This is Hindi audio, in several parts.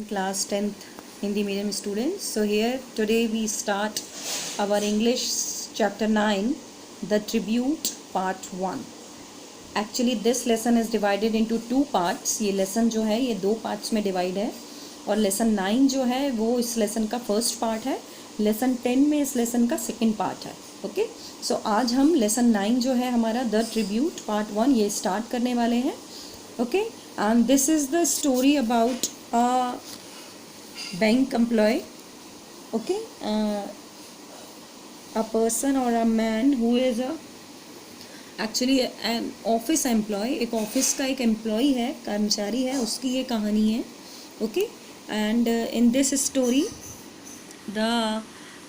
Class 10th Hindi medium students. So here today we start our English chapter 9, the tribute part 1. Actually this lesson is divided into two parts. ये lesson जो है ये दो parts में divide है और lesson 9 जो है वो इस lesson का first part है, lesson 10 में इस lesson का second part है. ओके सो आज हम lesson 9 जो है हमारा the tribute part 1 ये start करने वाले हैं. Okay and this is the story about a bank employee. Okay, a person or a man who is a actually office employee, एक ऑफिस का एक एम्प्लॉय है, कर्मचारी है, उसकी ये कहानी है. Okay and in this story the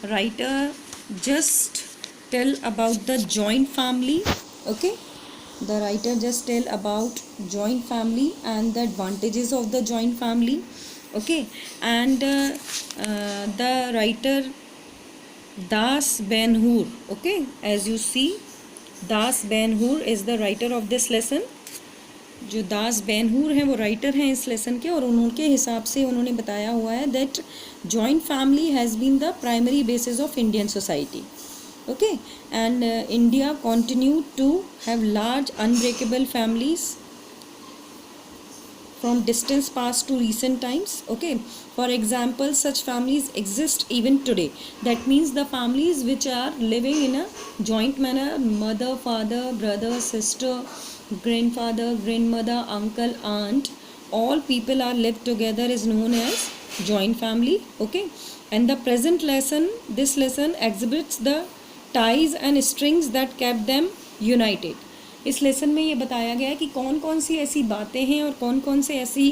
writer just tell about the joint family. Okay the writer just tell about joint family and the advantages of the joint family. Okay and the writer Das Ben-Hur. Okay, as you see Das Ben-Hur is the writer of this lesson. जो दास बेनहूर हैं वो राइटर हैं इस लेसन के और उनके हिसाब से उन्होंने बताया हुआ है that joint family has been the primary basis of Indian society. Okay and India continued to have large unbreakable families from distance past to recent times. Okay, for example such families exist even today. That means the families which are living in a joint manner, mother, father, brother, sister, grandfather, grandmother, uncle, aunt, all people are lived together is known as joint family. Okay and the present lesson, this lesson exhibits the ties and strings that kept them united. इस लेसन में ये बताया गया है कि कौन कौन सी ऐसी बातें हैं और कौन कौन से ऐसी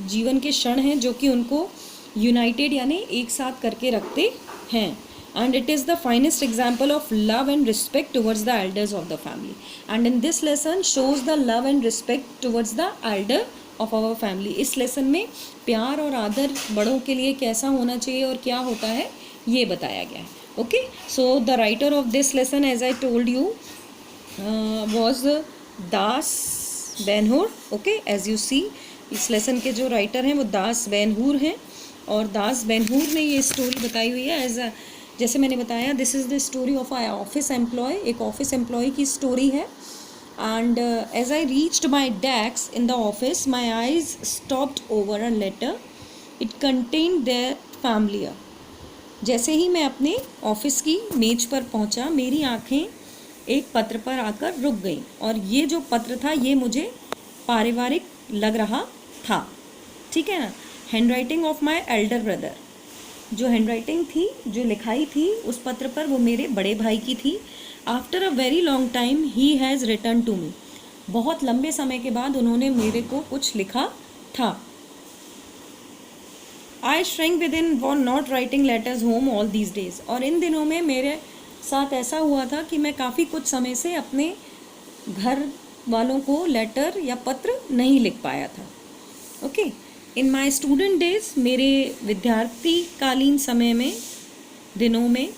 जीवन के क्षण हैं जो कि उनको यूनाइटेड यानी एक साथ करके रखते हैं. And it is the finest example of love and respect towards the elders of the family. And in this lesson shows the love and respect towards the elder of our family. इस लेसन में प्यार और आदर बड़ों के लिए कैसा होना चाहिए और क्या होता है ये बताया गया है. Okay, so the writer of this lesson, as I told you, was Das Ben-Hur. Okay, as you see, इस लेसन के जो राइटर हैं वो दास बेनहूर हैं और दास बेनहूर ने ये स्टोरी बताई हुई है एज जैसे मैंने बताया this is the story of I office employee. एक ऑफिस एम्प्लॉय की स्टोरी है. And as I reached my desk in the office my eyes stopped over a letter. It contained their family. जैसे ही मैं अपने ऑफिस की मेज पर पहुंचा मेरी आंखें एक पत्र पर आकर रुक गईं और ये जो पत्र था ये मुझे पारिवारिक लग रहा था. ठीक है ना. Handwriting of my Elder brother. जो हैंडराइटिंग थी, जो लिखाई थी उस पत्र पर वो मेरे बड़े भाई की थी. After a very long time he has return to me. बहुत लंबे समय के बाद उन्होंने मेरे को कुछ लिखा था. I shrink within won not writing letters home all these days. और इन दिनों में मेरे साथ ऐसा हुआ था कि मैं काफ़ी कुछ समय से अपने घर वालों को लेटर या पत्र नहीं लिख पाया था. Okay in my student days, मेरे विद्यार्थी कालीन समय में दिनों में,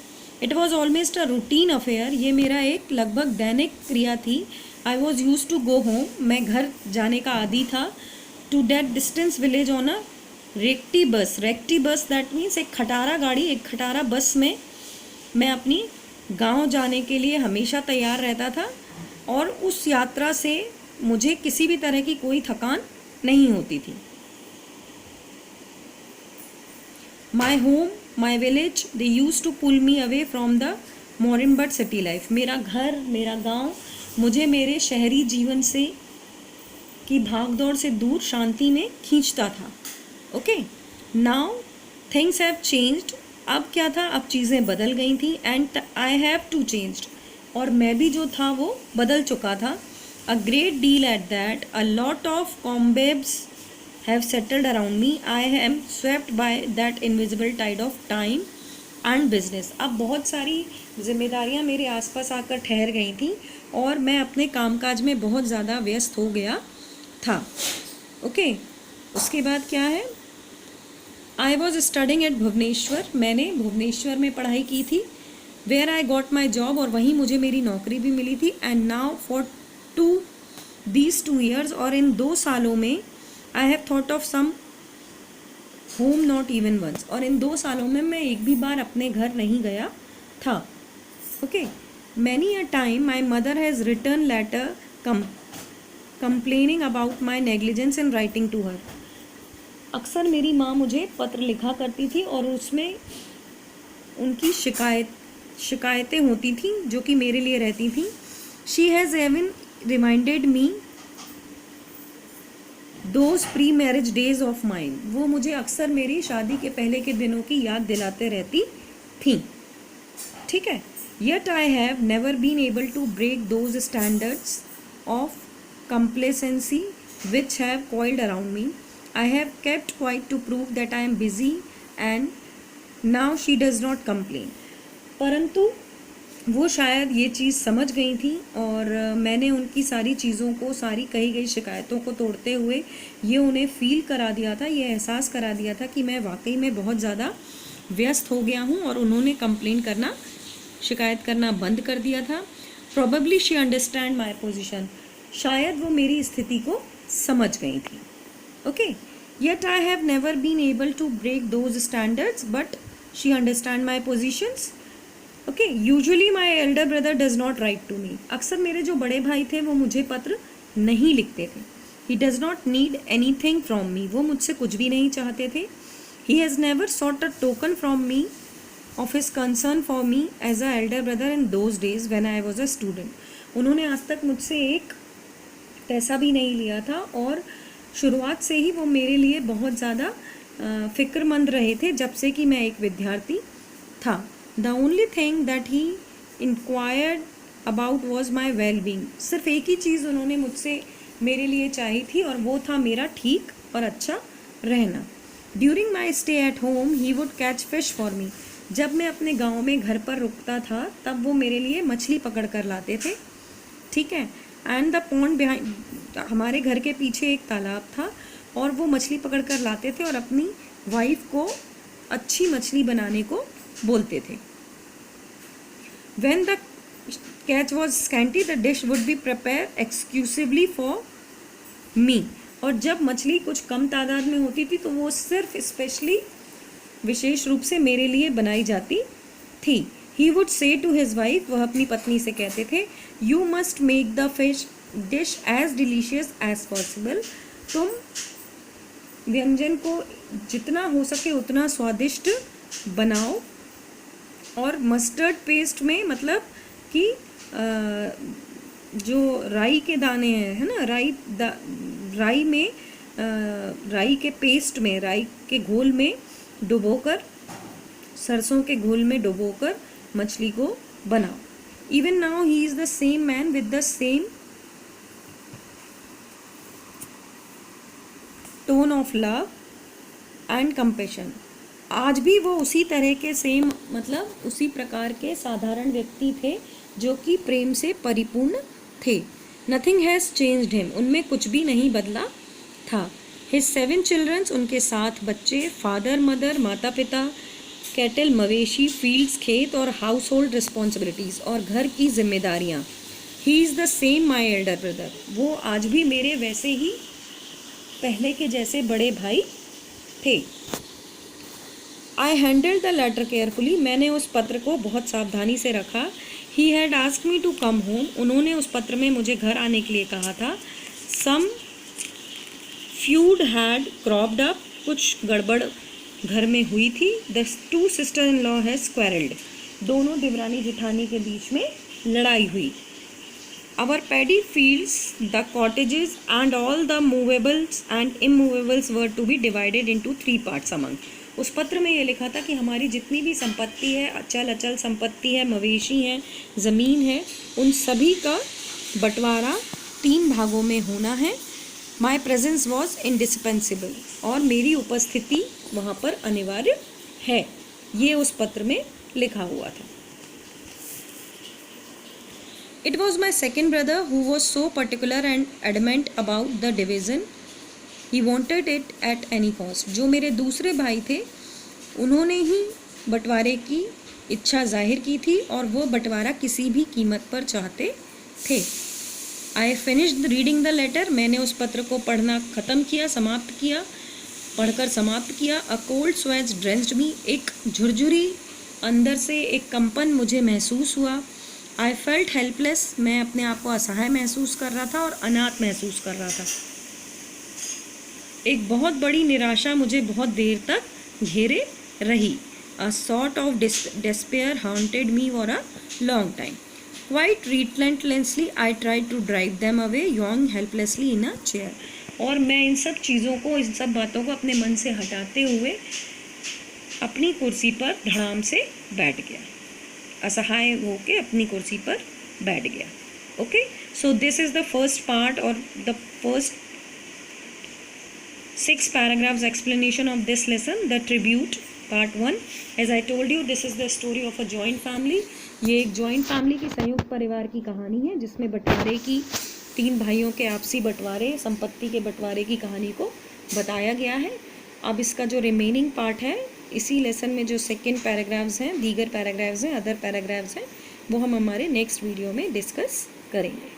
it was almost a routine affair. ये मेरा एक लगभग दैनिक क्रिया थी. I was use to go home. मैं घर जाने का आदी था. To that distance village on a rickety bus. Rickety bus that means एक खटारा गाड़ी, एक खटारा बस में मैं अपनी गांव जाने के लिए हमेशा तैयार रहता था और उस यात्रा से मुझे किसी भी तरह की कोई थकान नहीं होती थी. My home, my village, they use to pull me away from the moribund city life. मेरा घर, मेरा गांव मुझे मेरे शहरी जीवन से की भागदौड़ से दूर शांति में खींचता था. Okay now things have changed. अब क्या था, अब चीज़ें बदल गई थी. And I have to changed. और मैं भी जो था वो बदल चुका था. A great deal at that. A lot of cobwebs have settled around me. I am swept by that invisible tide of time and business. अब बहुत सारी जिम्मेदारियां मेरे आसपास आकर ठहर गई थी और मैं अपने कामकाज में बहुत ज़्यादा व्यस्त हो गया था. ओके उसके बाद क्या है, I was studying at Bhubaneswar. मैंने भुवनेश्वर में पढ़ाई की थी. Where I got my job. और वहीं मुझे मेरी नौकरी भी मिली थी. And now for these 2 years और इन 2 सालों में I have thought of some home not even once, और इन 2 सालों में मैं एक भी बार अपने घर नहीं गया था. Okay. Many a time my mother has return letter complaining about my negligence in writing to her. अक्सर मेरी माँ मुझे पत्र लिखा करती थी और उसमें उनकी शिकायतें होती थी जो कि मेरे लिए रहती थी. She has even reminded me those pre marriage days of mine. वो मुझे अक्सर मेरी शादी के पहले के दिनों की याद दिलाते रहती थी. ठीक है. Yet I have never been able to break those standards of complacency which have coiled around me. I have kept quiet to prove that I am busy and now she does not complain. परंतु वो शायद ये चीज़ समझ गई थी और मैंने उनकी सारी चीज़ों को, सारी कही गई शिकायतों को तोड़ते हुए ये उन्हें फील करा दिया था, ये एहसास करा दिया था कि मैं वाकई में बहुत ज़्यादा व्यस्त हो गया हूँ और उन्होंने कंप्लेन करना, शिकायत करना बंद कर दिया था. Probably she understand my position. शायद वो मेरी स्थिति को समझ गई थी. Okay. Yet I have never been able to break those standards but she understand my positions. Okay. Usually my elder brother does not write to me. अक्सर मेरे जो बड़े भाई थे वो मुझे पत्र नहीं लिखते थे. He does not need anything from me. वो मुझसे कुछ भी नहीं चाहते थे. He has never sought a token from me of his concern for me as a elder brother in those days when I was a student. उन्होंने आज तक मुझसे एक पैसा भी नहीं लिया था और शुरुआत से ही वो मेरे लिए बहुत ज़्यादा फ़िक्रमंद रहे थे जब से कि मैं एक विद्यार्थी था. The only thing that he inquired about was my well being. सिर्फ एक ही चीज़ उन्होंने मुझसे मेरे लिए चाही थी और वो था मेरा ठीक और अच्छा रहना. During my stay at home he would catch fish for me. जब मैं अपने गाँव में घर पर रुकता था तब वो मेरे लिए मछली पकड़ कर लाते थे. ठीक है. एंड द पॉन्ड बिहाइंड, हमारे घर के पीछे एक तालाब था और वो मछली पकड़ कर लाते थे और अपनी वाइफ को अच्छी मछली बनाने को बोलते थे. When the catch was scanty the dish would be prepare exclusively for me. और जब मछली कुछ कम तादाद में होती थी तो वो सिर्फ स्पेशली, विशेष रूप से मेरे लिए बनाई जाती थी. He would say to his wife, वह अपनी पत्नी से कहते थे, You must make the fish dish as delicious as possible. तुम व्यंजन को जितना हो सके उतना स्वादिष्ट बनाओ. और मस्टर्ड पेस्ट में मतलब कि जो राई के दाने हैं, है ना, राई में राई के पेस्ट में, राई के घोल में डुबोकर, सरसों के घोल में डुबोकर मछली को बनाओ. Even now he is the same man with the same tone of love and compassion. आज भी वो उसी तरह के सेम, मतलब उसी प्रकार के साधारण व्यक्ति थे जो कि प्रेम से परिपूर्ण थे. Nothing has changed him. उनमें कुछ भी नहीं बदला था. हिज 7 चिल्ड्रंस, उनके 7 बच्चे, फादर मदर, माता पिता, कैटल मवेशी, फील्ड्स खेत और हाउस होल्ड रिस्पॉन्सिबिलिटीज़ और घर की जिम्मेदारियाँ. He is the same my elder brother. वो आज भी मेरे वैसे ही पहले के जैसे बड़े भाई थे. I handled the letter carefully. मैंने उस पत्र को बहुत सावधानी से रखा. He had asked me to come home. उन्होंने उस पत्र में मुझे घर आने के लिए कहा था. Some feud had cropped up. कुछ गड़बड़ घर में हुई थी. The 2 sister in law has quarrelled. दोनों देवरानी जेठानी के बीच में लड़ाई हुई. Our paddy fields, the cottages and all the movables and immovables were to be divided into 3 parts among. उस पत्र में ये लिखा था कि हमारी जितनी भी संपत्ति है, अचल अचल संपत्ति है, मवेशी हैं, ज़मीन है, उन सभी का बंटवारा 3 भागों में होना है. माई प्रेजेंस वॉज इंडिस्पेंसिबल. और मेरी उपस्थिति वहाँ पर अनिवार्य है. ये उस पत्र में लिखा हुआ था. It was my second brother who was so particular and adamant about the division. He wanted it at any cost. जो मेरे दूसरे भाई थे उन्होंने ही बंटवारे की इच्छा जाहिर की थी और वो बंटवारा किसी भी कीमत पर चाहते थे. I finished reading the letter. मैंने उस पत्र को पढ़ना ख़त्म किया, समाप्त किया. पढ़कर समाप्त किया। अ कोल्ड स्वेट्स ड्रेंच्ड मी, एक झुरझुरी अंदर से एक कंपन मुझे महसूस हुआ। आई फेल्ट हेल्पलेस, मैं अपने आप को असहाय महसूस कर रहा था और अनाथ महसूस कर रहा था। एक बहुत बड़ी निराशा मुझे बहुत देर तक घेरे रही। A sort of despair haunted me for a long time. Quite relentlessly I tried to drive them away, yawning helplessly in a chair. और मैं इन सब चीज़ों को, इन सब बातों को अपने मन से हटाते हुए अपनी कुर्सी पर धड़ाम से बैठ गया, असहाय होके अपनी कुर्सी पर बैठ गया। Okay, so this is the first part और the first 6 paragraphs explanation of this lesson, the tribute part 1. As I told you, this is the story of a joint family. ये एक joint family की, संयुक्त परिवार की कहानी है जिसमें बंटवारे की, 3 भाइयों के आपसी बंटवारे, संपत्ति के बंटवारे की कहानी को बताया गया है। अब इसका जो रिमेनिंग पार्ट है, इसी लेसन में जो सेकेंड पैराग्राफ्स हैं, दीगर पैराग्राफ्स हैं, अदर पैराग्राफ्स हैं, वो हम हमारे नेक्स्ट वीडियो में डिस्कस करेंगे।